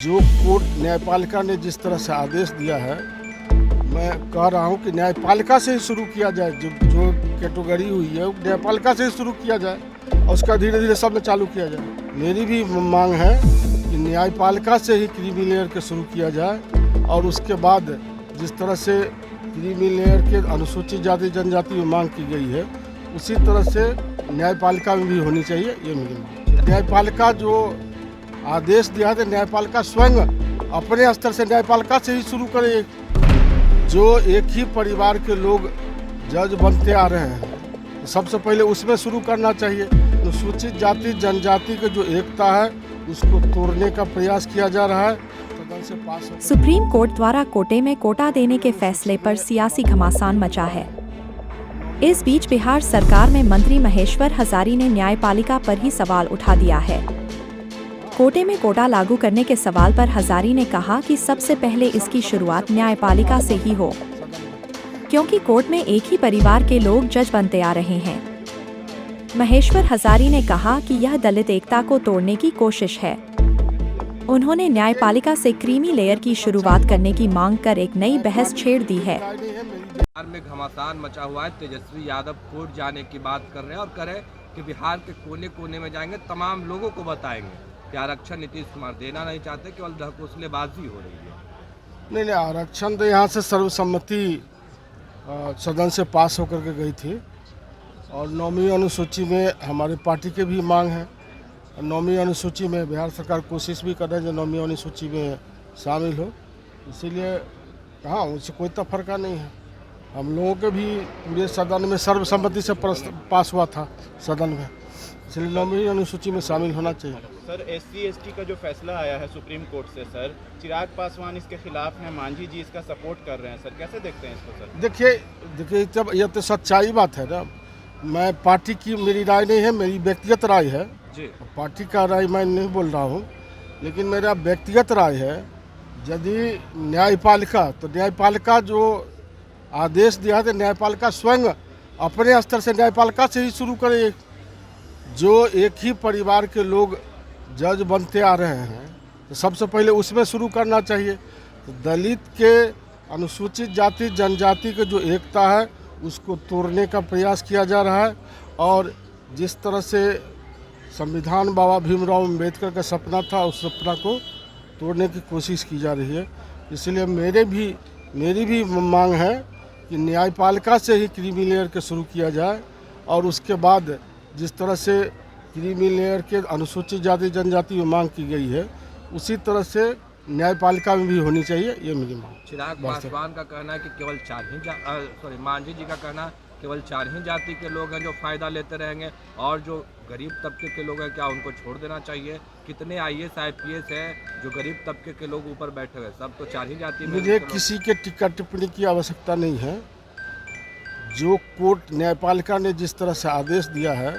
जो कोर्ट न्यायपालिका ने जिस तरह से आदेश दिया है, मैं कह रहा हूं कि न्यायपालिका से ही शुरू किया जाए। जो कैटेगरी हुई है न्यायपालिका से ही शुरू किया जाए और उसका धीरे धीरे सब में चालू किया जाए। मेरी भी मांग है कि न्यायपालिका से ही क्रीमी लेयर के शुरू किया जाए और उसके बाद जिस तरह से क्रीमी लेयर के अनुसूचित जाति जनजाति में मांग की गई है उसी तरह से न्यायपालिका में भी होनी चाहिए। ये मेरी मांग। न्यायपालिका जो आदेश दिया है न्यायपालिका स्वयं अपने स्तर से न्यायपालिका से ही शुरू करे। जो एक ही परिवार के लोग जज बनते आ रहे हैं सबसे पहले उसमें शुरू करना चाहिए। अनुसूचित जाति जनजाति की जो एकता है उसको तोड़ने का प्रयास किया जा रहा है। सदन से पास सुप्रीम कोर्ट द्वारा कोटे में कोटा देने के फैसले पर सियासी घमासान मचा है। इस बीच बिहार सरकार में मंत्री महेश्वर हजारी ने न्यायपालिका पर ही सवाल उठा दिया है। कोटे में कोटा लागू करने के सवाल पर हजारी ने कहा कि सबसे पहले इसकी शुरुआत न्यायपालिका से ही हो, क्योंकि कोर्ट में एक ही परिवार के लोग जज बनते आ रहे हैं। महेश्वर हजारी ने कहा कि यह दलित एकता को तोड़ने की कोशिश है। उन्होंने न्यायपालिका से क्रीमी लेयर की शुरुआत करने की मांग कर एक नई बहस छेड़ दी है। बिहार में घमासान मचा हुआ है। तेजस्वी यादव कोर्ट जाने की बात कर रहे हैं और करें कि बिहार के कोने कोने में जाएंगे, तमाम लोगों को बताएंगे कि आरक्षण नीतीश कुमार देना नहीं चाहते, केवल ढकोसलेबाजी हो रही है। नहीं, आरक्षण तो यहाँ से सर्वसम्मति सदन से पास होकर के गई थी और 9वीं अनुसूची में हमारे पार्टी के भी मांग है। 9वीं अनुसूची में बिहार सरकार कोशिश भी कर रहे हैं जो 9वीं अनुसूची में शामिल हो, इसीलिए हाँ उससे कोई तफरका नहीं है। हम लोगों के भी पूरे सदन में सर्वसम्मति से पास हुआ था सदन में, इसलिए 9वीं अनुसूची में शामिल होना चाहिए। सर SC/ST का जो फैसला आया है सुप्रीम कोर्ट से, सर चिराग पासवान इसके खिलाफ हैं, मांझी जी इसका सपोर्ट कर रहे हैं, सर कैसे देखते हैं इसको? सर देखिए जब यह तो सच्चाई बात है ना। मैं पार्टी की मेरी राय नहीं है, मेरी व्यक्तिगत राय है जी। पार्टी का राय मैं नहीं बोल रहा हूँ, लेकिन मेरा व्यक्तिगत राय है यदि न्यायपालिका जो आदेश दिया है न्यायपालिका स्वयं अपने स्तर से न्यायपालिका से ही शुरू करे। जो एक ही परिवार के लोग जज बनते आ रहे हैं तो सबसे पहले उसमें शुरू करना चाहिए। तो दलित के अनुसूचित जाति जनजाति की जो एकता है उसको तोड़ने का प्रयास किया जा रहा है और जिस तरह से संविधान बाबा भीमराव अम्बेडकर का सपना था उस सपना को तोड़ने की कोशिश की जा रही है। इसलिए मेरी भी मांग है कि न्यायपालिका से ही क्रीमी लेयर के शुरू किया जाए और उसके बाद जिस तरह से क्रीमी लेयर के अनुसूचित जाति जनजाति में मांग की गई है उसी तरह से न्यायपालिका में भी होनी चाहिए। ये मेरी मांग। चिराग पासवान का कहना है कि केवल मांझी जी का कहना केवल 4 ही जाति के लोग हैं जो फायदा लेते रहेंगे और जो गरीब तबके के लोग हैं क्या उनको छोड़ देना चाहिए? कितने IAS IPS है जो गरीब तबके के लोग ऊपर बैठे हुए, सब तो 4 ही जाति में। मुझे किसी के टीका टिप्पणी की आवश्यकता नहीं है। जो कोर्ट न्यायपालिका ने जिस तरह से आदेश दिया है,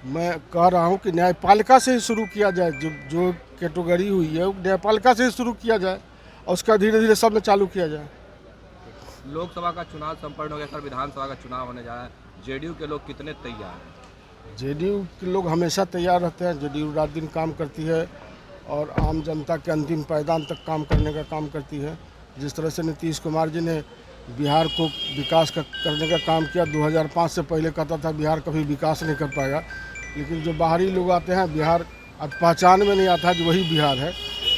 मैं कह रहा हूं कि न्यायपालिका से ही शुरू किया जाए। जो कैटेगरी हुई है न्यायपालिका से ही शुरू किया जाए और उसका धीरे धीरे सब में चालू किया जाए। लोकसभा का चुनाव संपन्न हो गया सर, विधानसभा का चुनाव होने जा रहा है। JDU के लोग कितने तैयार हैं? JDU के लोग हमेशा तैयार रहते हैं। JDU रात दिन काम करती है और आम जनता के अंतिम पायदान तक काम करने का काम करती है। जिस तरह से नीतीश कुमार जी ने बिहार को विकास करने का काम किया, 2005 से पहले कहता था बिहार कभी विकास नहीं कर पाएगा, लेकिन जो बाहरी लोग आते हैं बिहार अब पहचान में नहीं आता कि वही बिहार है।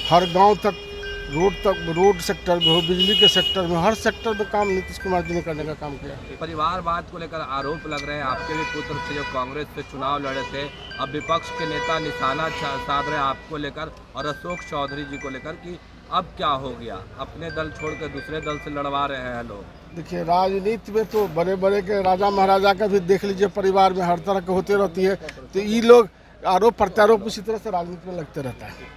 हर गांव तक रोड सेक्टर में हो, बिजली के सेक्टर में, हर सेक्टर में काम नीतीश कुमार जी ने करने का काम किया। परिवारवाद को लेकर आरोप लग रहे हैं। आपके भी पुत्र थे जो कांग्रेस से चुनाव लड़े थे, अब विपक्ष के नेता निशाना साध रहे हैं आपको लेकर और अशोक चौधरी जी को लेकर कि अब क्या हो गया, अपने दल छोड़कर दूसरे दल से लड़वा रहे हैं लोग। देखिए राजनीति में तो बड़े बड़े के राजा महाराजा का भी देख लीजिए, परिवार में हर तरह के होते रहती है, तो ये लोग आरोप प्रत्यारोप उसी तरह से राजनीति में लगते रहता है।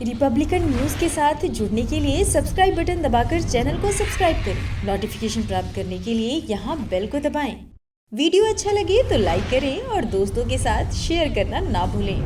रिपब्लिकन न्यूज़ के साथ जुड़ने के लिए सब्सक्राइब बटन दबाकर चैनल को सब्सक्राइब करें। नोटिफिकेशन प्राप्त करने के लिए यहाँ बेल को दबाएं। वीडियो अच्छा लगे तो लाइक करें और दोस्तों के साथ शेयर करना ना भूलें।